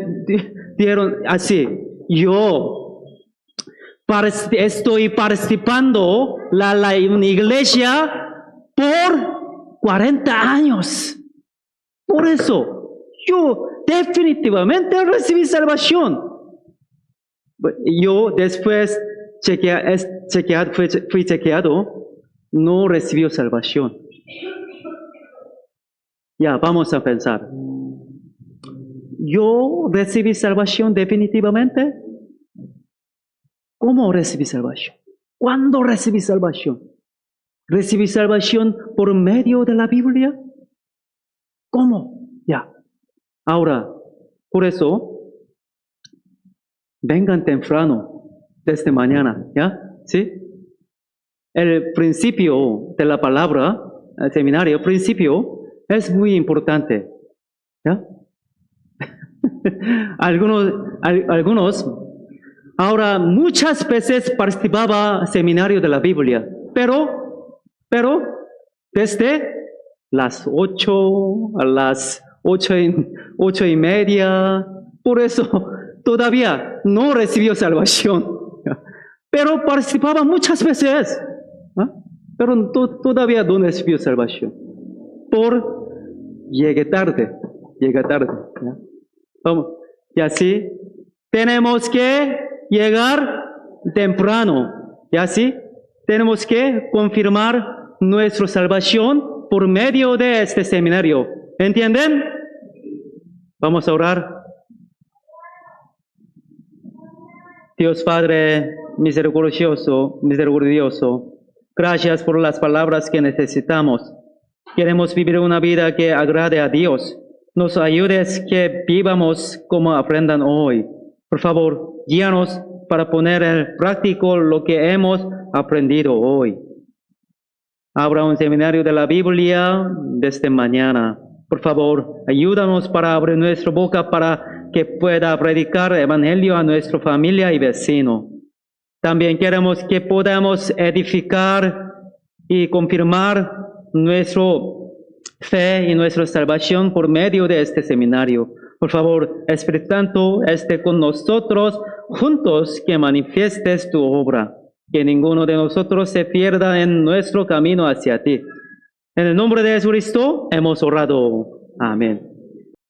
dieron así, yo estoy participando en una iglesia por 40 años. Por eso, yo definitivamente recibí salvación. Yo después fui chequeado, no recibió salvación. Ya, vamos a pensar. ¿Yo recibí salvación definitivamente? ¿Cómo recibí salvación? ¿Cuándo recibí salvación? ¿Recibí salvación por medio de la Biblia? ¿Cómo? Ya. Ahora, por eso, vengan temprano, desde mañana, ¿ya? ¿Sí? El principio de la palabra, el seminario, principio, es muy importante, ¿ya? Algunos, ahora muchas veces participaba seminario de la Biblia, pero desde las 8 a las 8:30, por eso todavía no recibió salvación, pero participaba muchas veces, ¿eh? Pero todavía no recibió salvación, llegué tarde, ¿ya? Vamos. Y así, tenemos que llegar temprano. Y así, tenemos que confirmar nuestra salvación por medio de este seminario. ¿Entienden? Vamos a orar. Dios Padre misericordioso, gracias por las palabras que necesitamos. Queremos vivir una vida que agrade a Dios. Nos ayudes que vivamos como aprendan hoy. Por favor, guíanos para poner en práctica lo que hemos aprendido hoy. Habrá un seminario de la Biblia desde mañana. Por favor, ayúdanos para abrir nuestra boca para que pueda predicar el Evangelio a nuestra familia y vecino. También queremos que podamos edificar y confirmar nuestra fe y nuestra salvación por medio de este seminario. Por favor, Espíritu Santo, esté con nosotros juntos, que manifiestes tu obra, que ninguno de nosotros se pierda en nuestro camino hacia ti. En el nombre de Jesucristo hemos orado. Amén.